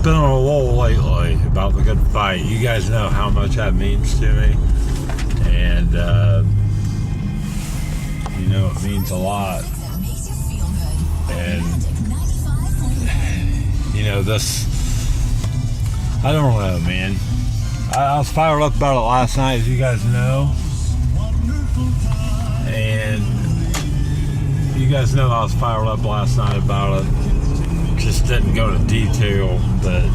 been on a roll lately about the good fight. You guys know how much that means to me. And, you know, it means a lot. And, you know, this, I don't know, man. I was fired up about it last night, as you guys know. And you guys know I was fired up last night about it. Just didn't go to detail, but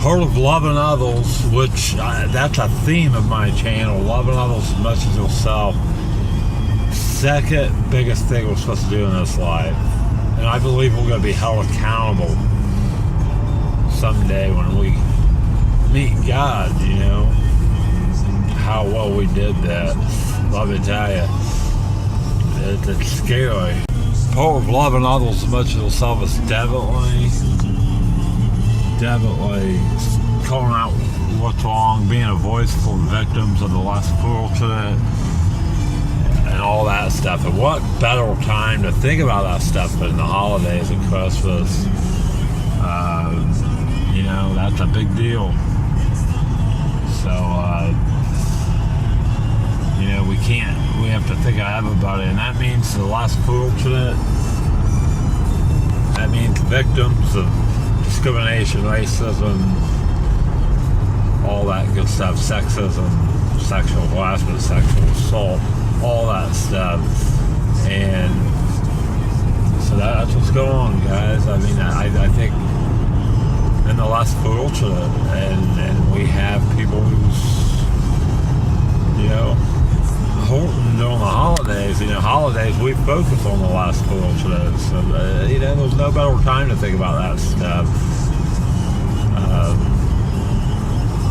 part of loving others, which that's a theme of my channel, loving others as much as yourself. Second biggest thing we're supposed to do in this life. And I believe we're going to be held accountable someday when we meet God, you know, how well we did that. Let me tell you, it's scary. Part of loving others as much as yourself is definitely calling out what's wrong, being a voice for victims of the less fortunate, and all that stuff. And what better time to think about that stuff than the holidays and Christmas? You know, that's a big deal. So, you know, we have to think of everybody, and that means the less fortunate, that means victims of discrimination, racism, all that good stuff, sexism, sexual harassment, sexual assault, all that stuff. And so that's what's going on, guys. I mean, I think in the less fortunate, and we have people who's, you know, hurting during the holidays. You know, holidays, we focus on the less fortunate. So, you know, there's no better time to think about that stuff.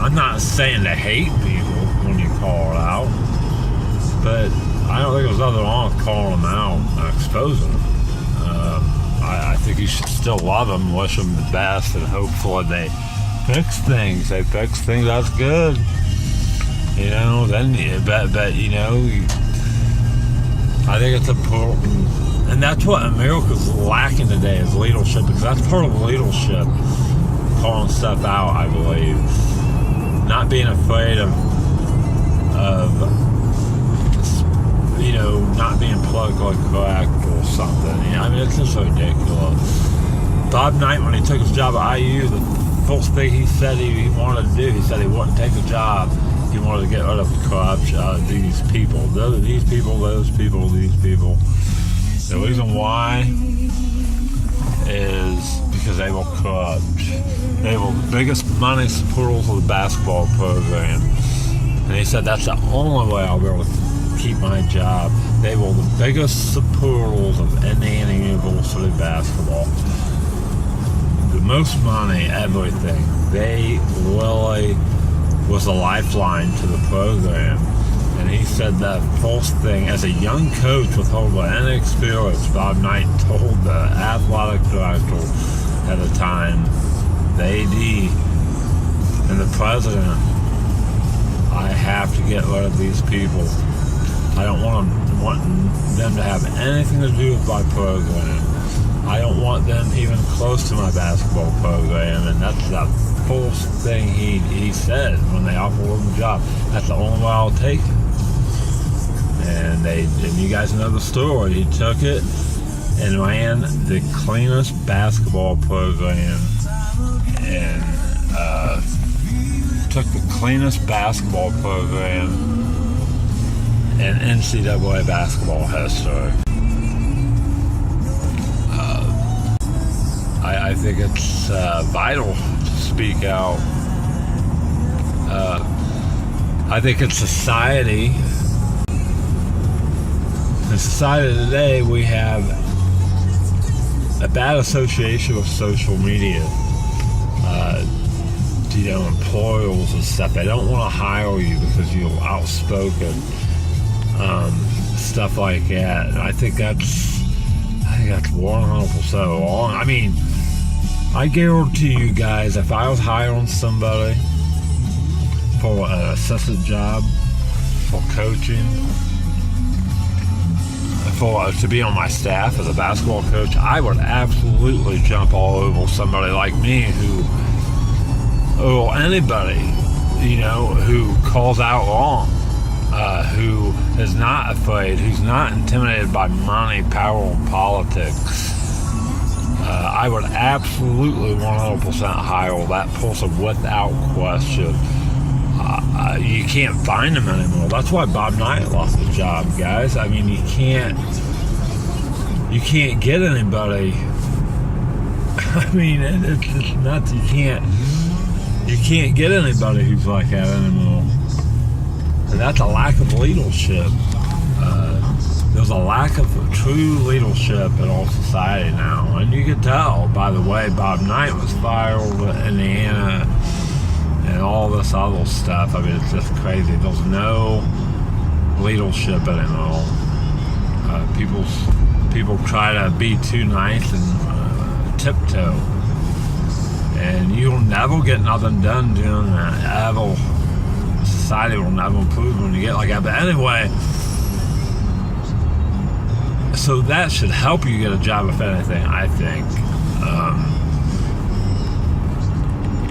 I'm not saying to hate people when you call it out, but I don't think there's nothing wrong with calling them out and exposing them. I think you should still love them, wish them the best, and hopefully they fix things. They fix things, that's good. You know, then, but you know, I think it's important, and that's what America's lacking today is leadership, because that's part of leadership, calling stuff out, I believe. Not being afraid of you know, not being politically correct or something. You know, I mean, it's just ridiculous. Bob Knight, when he took his job at IU, the first thing he said he wanted to do, he said he wouldn't take a job. He wanted to get rid of the corruption, these people. These people, those people, these people. The reason why is because they were corrupt. They were the biggest money supporters of the basketball program. And he said that's the only way I'll be able to keep my job. They were the biggest supporters of Indiana University basketball. The most money, everything. They really was a lifeline to the program. And he said that first thing, as a young coach with over any experience, Bob Knight told the athletic director at the time, the AD, and the president, I have to get rid of these people. I don't want them to have anything to do with my program. I don't want them even close to my basketball program. And that's the first thing he said when they offered him the job. That's the only way I'll take it. And you guys know the story. He took it and ran the cleanest basketball program, and took the cleanest basketball program in NCAA basketball history. I think it's vital to speak out. I think in society today, we have a bad association with social media. You know, employers and stuff, they don't want to hire you because you're outspoken. Stuff like that. And I think that's 100% wrong. I mean, I guarantee you guys, if I was hiring somebody for an assistant job, for coaching, if to be on my staff as a basketball coach, I would absolutely jump all over somebody like me or anybody, who calls out wrong, who is not afraid, who's not intimidated by money, power, and politics. I would absolutely 100% hire that person without question. You can't find them anymore. That's why Bob Knight lost his job, guys. I mean, you can't get anybody. I mean, it's just nuts. You can't get anybody who's like that anymore. And that's a lack of leadership. There's a lack of true leadership in our society now. And you can tell by the way Bob Knight was fired in Indiana and all this other stuff. I mean, it's just crazy. There's no leadership anymore. People try to be too nice and tiptoe. And you'll never get nothing done doing that. Society will never improve when you get like that. But anyway, so that should help you get a job, if anything, I think.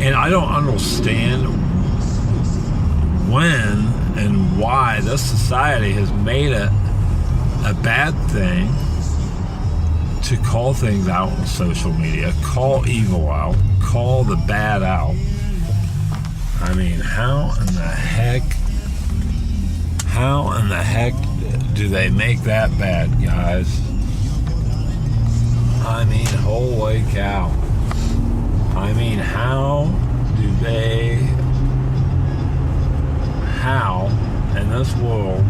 And I don't understand when and why this society has made it a bad thing to call things out on social media, call evil out, call the bad out. I mean, how in the heck do they make that bad, guys? I mean, holy cow. I mean, how in this world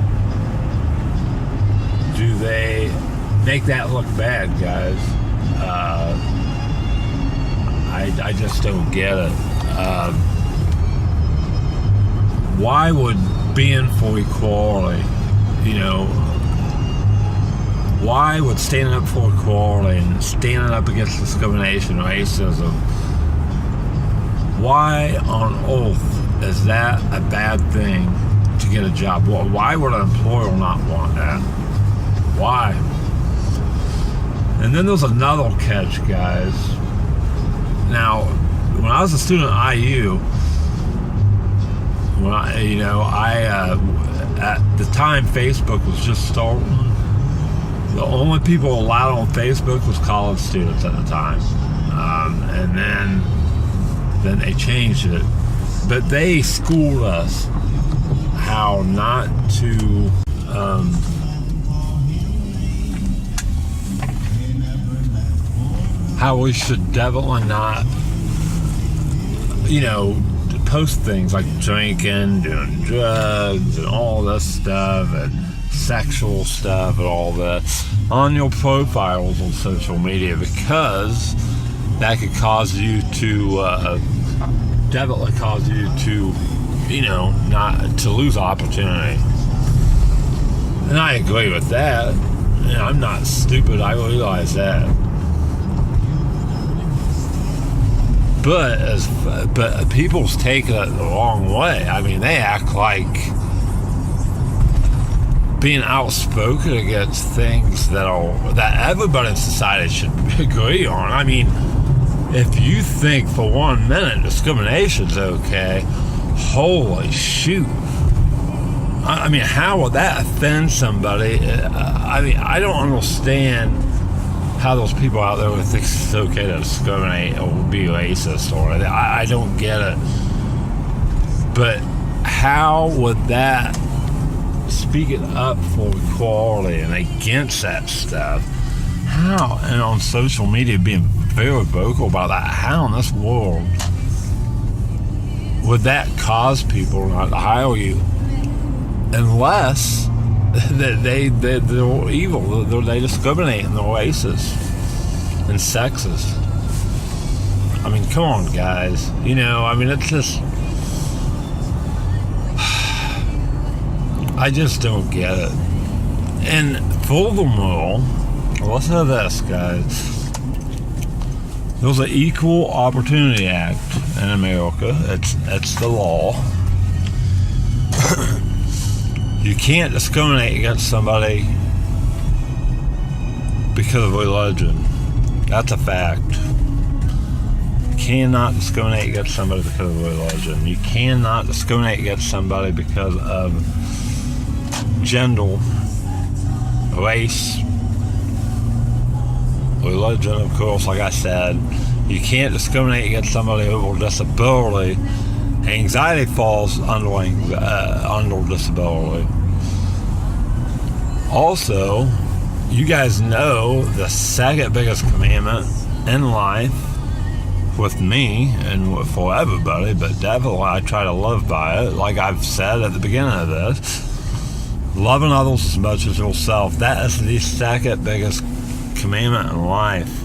do they make that look bad, guys? I just don't get it. Why would being for equality, why would standing up for equality and standing up against discrimination, racism, why on earth is that a bad thing to get a job? Why would an employer not want that? Why? And then there's another catch, guys. Now, when I was a student at IU, at the time Facebook was just starting. The only people allowed on Facebook was college students at the time, and then they changed it. But they schooled us how not to how we should definitely not, post things like drinking, doing drugs, and all this stuff, and sexual stuff, and all that on your profiles on social media, because that could cause you to, definitely cause you to, not to lose opportunity. And I agree with that. I'm not stupid. I realize that. But people's taking it the wrong way. I mean, they act like being outspoken against things that everybody in society should agree on. I mean, if you think for 1 minute discrimination's okay, holy shoot. I mean, how would that offend somebody? I mean, I don't understand how those people out there would think it's okay to discriminate or be racist, or I don't get it. But how would that, speaking up for equality and against that stuff, how, and on social media being very vocal about that, how in this world would that cause people not to hire you unless they're evil, they discriminate, and they're racist and sexist? I mean, come on, guys. I mean, it's just, I just don't get it. And furthermore, listen to this, guys. There's an Equal Opportunity Act in America. It's the law. You can't discriminate against somebody because of religion. That's a fact. You cannot discriminate against somebody because of religion. You cannot discriminate against somebody because of gender, race, religion, of course, like I said. You can't discriminate against somebody over disability. Anxiety falls under disability. Also, you guys know the second biggest commandment in life with me and for everybody, but definitely I try to live by it. Like I've said at the beginning of this, loving others as much as yourself. That is the second biggest commandment in life.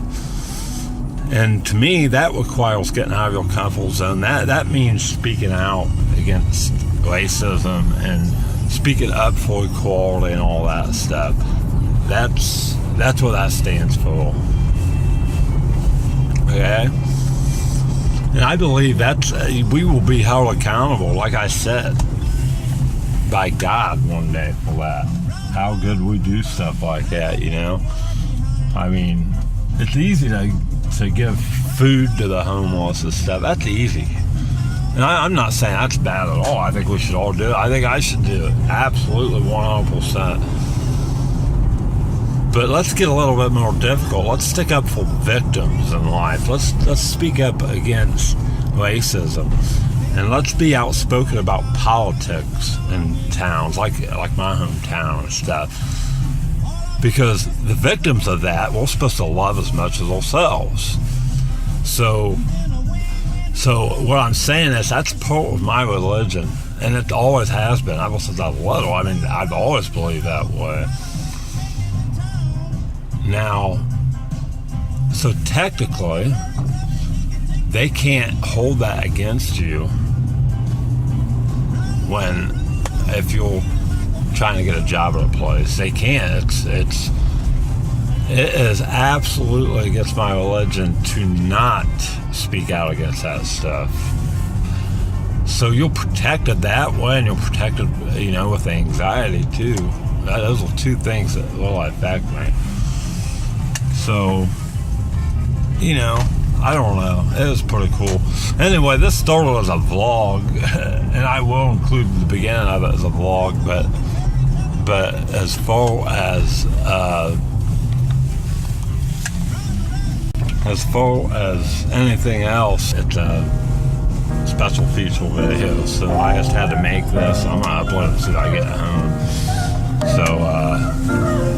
And to me, that requires getting out of your comfort zone. That means speaking out against racism and speaking up for equality and all that stuff. That's what that stands for. Okay? And I believe we will be held accountable, like I said, by God one day for that. How good we do stuff like that, you know? I mean, it's easy to give food to the homeless and stuff. That's easy. And I'm not saying that's bad at all. I think we should all do it. I think I should do it. Absolutely, 100%. But let's get a little bit more difficult. Let's stick up for victims in life. Let's speak up against racism. And let's be outspoken about politics in towns, like my hometown and stuff. Because the victims of that, we're supposed to love as much as ourselves. So what I'm saying is that's part of my religion, and it always has been. Ever since I was little, I mean, I've always believed that way. Now, so technically, they can't hold that against you if you're trying to get a job at a place. They can't. It is absolutely against my religion to not speak out against that stuff. So you're protected that way, and you're protected, with anxiety too. Those are two things that will affect me. So, I don't know. It was pretty cool. Anyway, this started as a vlog, and I will include the beginning of it as a vlog, but as far as anything else, it's a special feature video, so I just had to make this. I'm gonna upload it as soon as I get home.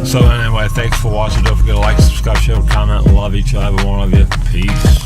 So anyway, thanks for watching. Don't forget to like, subscribe, share, comment. Love each and every one of you. Peace.